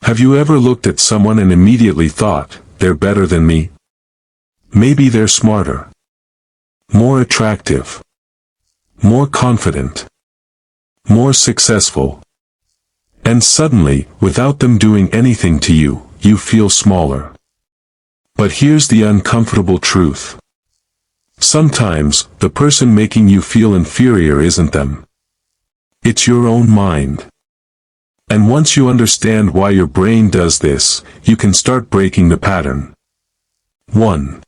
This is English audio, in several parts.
Have you ever looked at someone and immediately thought, they're better than me? Maybe they're smarter, more attractive, more confident, more successful. And suddenly, without them doing anything to you, you feel smaller. But here's the uncomfortable truth. Sometimes, the person making you feel inferior isn't them. It's your own mind. And once you understand why your brain does this, you can start breaking the pattern. 1.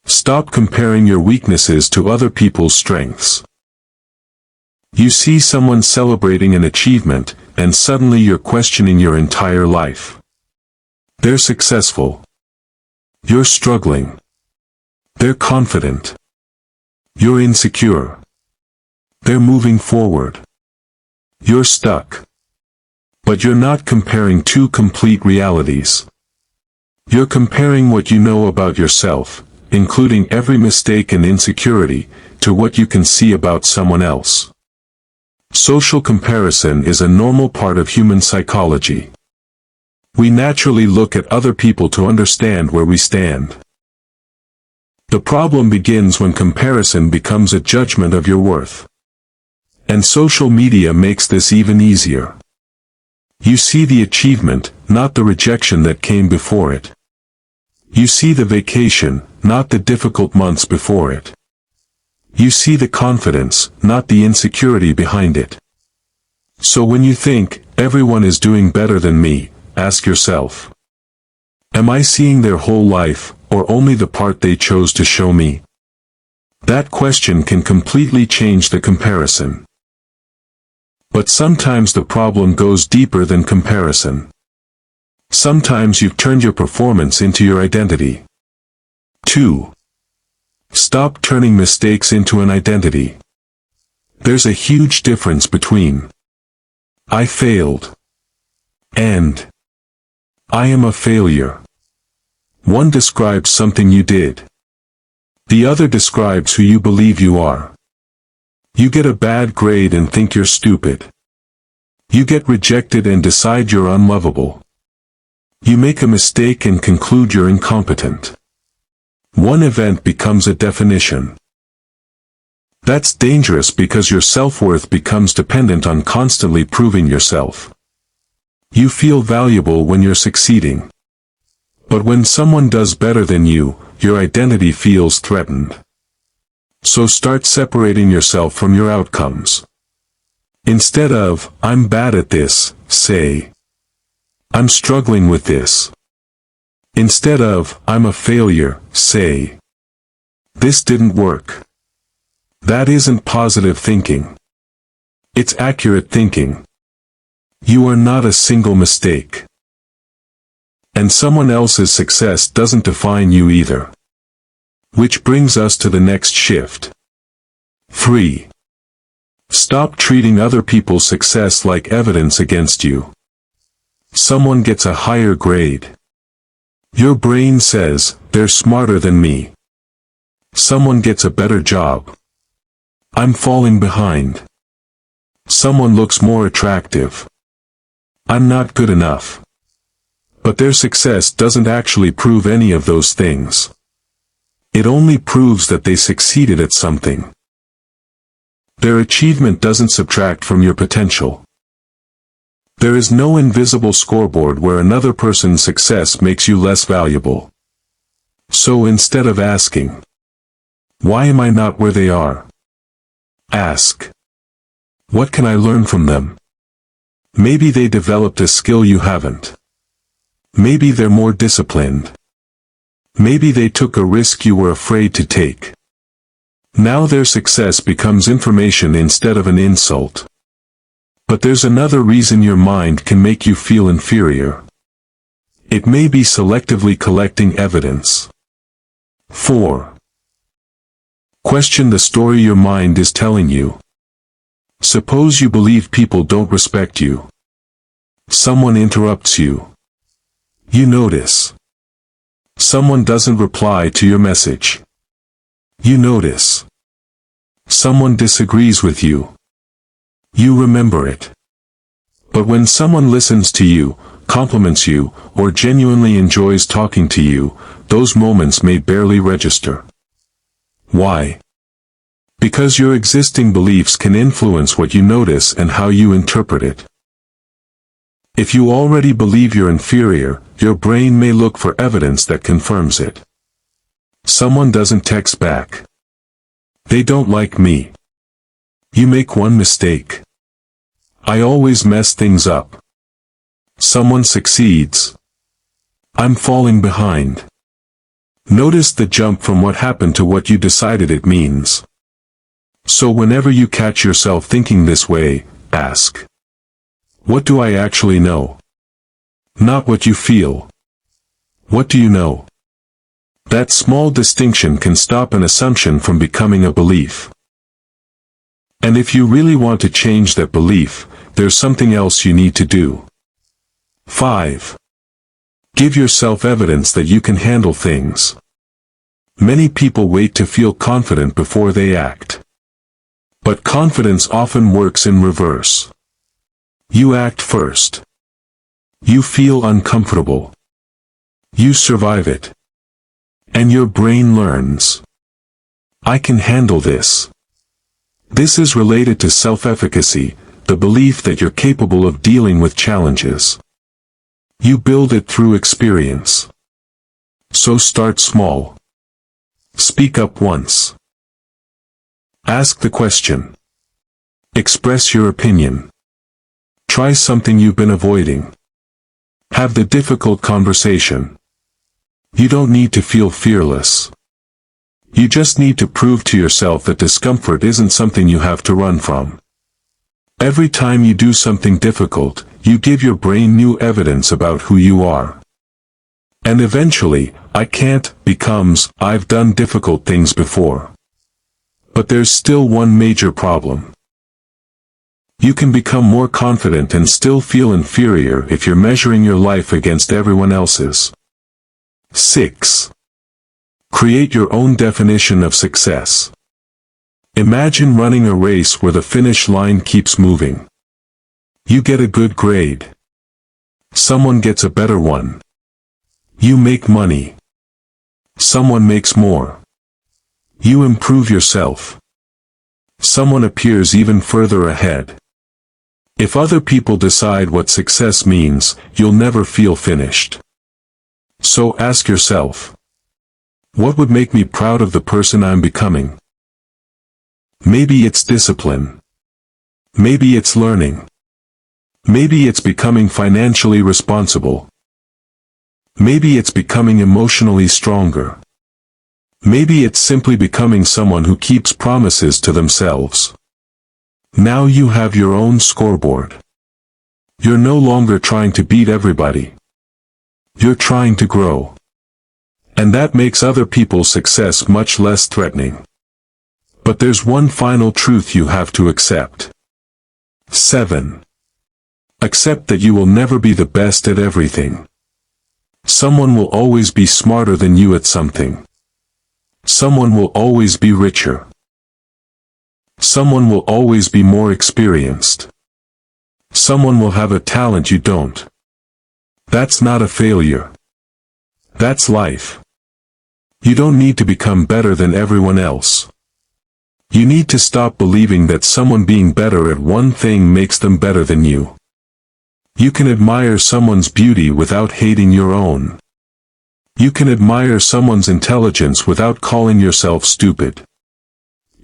Stop comparing your weaknesses to other people's strengths. You see someone celebrating an achievement, and suddenly you're questioning your entire life. They're successful. You're struggling. They're confident. You're insecure. They're moving forward. You're stuck. But you're not comparing two complete realities. You're comparing what you know about yourself, including every mistake and insecurity, to what you can see about someone else. Social comparison is a normal part of human psychology. We naturally look at other people to understand where we stand. The problem begins when comparison becomes a judgment of your worth. And social media makes this even easier. You see the achievement, not the rejection that came before it. You see the vacation, not the difficult months before it. You see the confidence, not the insecurity behind it. So when you think, everyone is doing better than me, ask yourself, am I seeing their whole life, or only the part they chose to show me? That question can completely change the comparison. But sometimes the problem goes deeper than comparison. Sometimes you've turned your performance into your identity. 2. Stop turning mistakes into an identity. There's a huge difference between I failed and I am a failure. One describes something you did. The other describes who you believe you are. You get a bad grade and think you're stupid. You get rejected and decide you're unlovable. You make a mistake and conclude you're incompetent. One event becomes a definition. That's dangerous because your self-worth becomes dependent on constantly proving yourself. You feel valuable when you're succeeding. But when someone does better than you, your identity feels threatened. So start separating yourself from your outcomes. Instead of, I'm bad at this, say, I'm struggling with this. Instead of, I'm a failure, say, this didn't work. That isn't positive thinking. It's accurate thinking. You are not a single mistake. And someone else's success doesn't define you either. Which brings us to the next shift. 3. Stop treating other people's success like evidence against you. Someone gets a higher grade. Your brain says, they're smarter than me. Someone gets a better job. I'm falling behind. Someone looks more attractive. I'm not good enough. But their success doesn't actually prove any of those things. It only proves that they succeeded at something. Their achievement doesn't subtract from your potential. There is no invisible scoreboard where another person's success makes you less valuable. So instead of asking, why am I not where they are? Ask, what can I learn from them? Maybe they developed a skill you haven't. Maybe they're more disciplined. Maybe they took a risk you were afraid to take. Now their success becomes information instead of an insult. But there's another reason your mind can make you feel inferior. It may be selectively collecting evidence. 4. Question the story your mind is telling you. Suppose you believe people don't respect you. Someone interrupts you. You notice. Someone doesn't reply to your message. You notice. Someone disagrees with you. You remember it. But when someone listens to you, compliments you, or genuinely enjoys talking to you, those moments may barely register. Why? Because your existing beliefs can influence what you notice and how you interpret it. If you already believe you're inferior, your brain may look for evidence that confirms it. Someone doesn't text back. They don't like me. You make one mistake. I always mess things up. Someone succeeds. I'm falling behind. Notice the jump from what happened to what you decided it means. So whenever you catch yourself thinking this way, ask, what do I actually know? Not what you feel. What do you know? That small distinction can stop an assumption from becoming a belief. And if you really want to change that belief, there's something else you need to do. 5. Give yourself evidence that you can handle things. Many people wait to feel confident before they act. But confidence often works in reverse. You act first. You feel uncomfortable. You survive it. And your brain learns. I can handle this. This is related to self-efficacy, the belief that you're capable of dealing with challenges. You build it through experience. So start small. Speak up once. Ask the question. Express your opinion. Try something you've been avoiding. Have the difficult conversation. You don't need to feel fearless. You just need to prove to yourself that discomfort isn't something you have to run from. Every time you do something difficult, you give your brain new evidence about who you are. And eventually, I can't becomes, I've done difficult things before. But there's still one major problem. You can become more confident and still feel inferior if you're measuring your life against everyone else's. 6. Create your own definition of success. Imagine running a race where the finish line keeps moving. You get a good grade. Someone gets a better one. You make money. Someone makes more. You improve yourself. Someone appears even further ahead. If other people decide what success means, you'll never feel finished. So ask yourself, what would make me proud of the person I'm becoming? Maybe it's discipline. Maybe it's learning. Maybe it's becoming financially responsible. Maybe it's becoming emotionally stronger. Maybe it's simply becoming someone who keeps promises to themselves. Now you have your own scoreboard. You're no longer trying to beat everybody. You're trying to grow. And that makes other people's success much less threatening. But there's one final truth you have to accept. 7. Accept that you will never be the best at everything. Someone will always be smarter than you at something. Someone will always be richer. Someone will always be more experienced. Someone will have a talent you don't. That's not a failure. That's life. You don't need to become better than everyone else. You need to stop believing that someone being better at one thing makes them better than you. You can admire someone's beauty without hating your own. You can admire someone's intelligence without calling yourself stupid.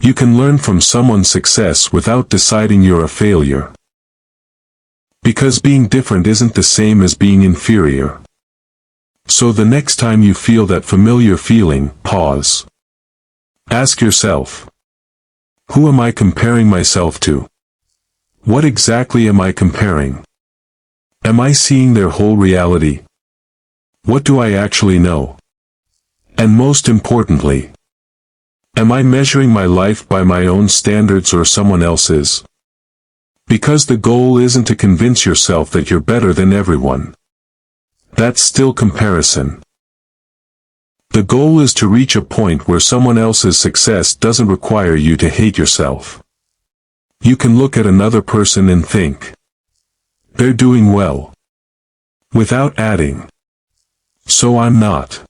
You can learn from someone's success without deciding you're a failure. Because being different isn't the same as being inferior. So the next time you feel that familiar feeling, pause. Ask yourself, who am I comparing myself to? What exactly am I comparing? Am I seeing their whole reality? What do I actually know? And most importantly, am I measuring my life by my own standards or someone else's? Because the goal isn't to convince yourself that you're better than everyone. That's still comparison. The goal is to reach a point where someone else's success doesn't require you to hate yourself. You can look at another person and think, they're doing well. without adding, "So I'm not."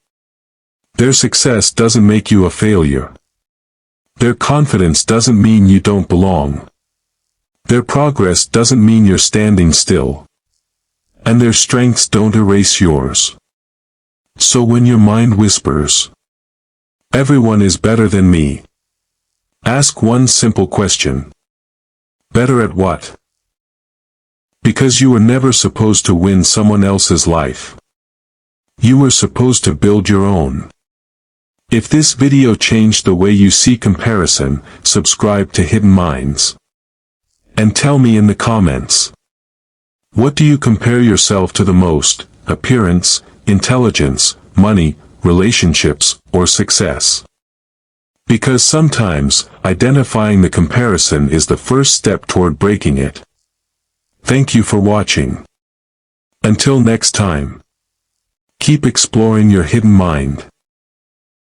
Their success doesn't make you a failure. Their confidence doesn't mean you don't belong. Their progress doesn't mean you're standing still. And their strengths don't erase yours. So when your mind whispers, "Everyone is better than me," ask one simple question. Better at what? Because you were never supposed to win someone else's life. You were supposed to build your own. If this video changed the way you see comparison, subscribe to Hidden Minds. And tell me in the comments. What do you compare yourself to the most? Appearance, intelligence, money, relationships, or success? Because sometimes, identifying the comparison is the first step toward breaking it. Thank you for watching. Until next time. Keep exploring your hidden mind.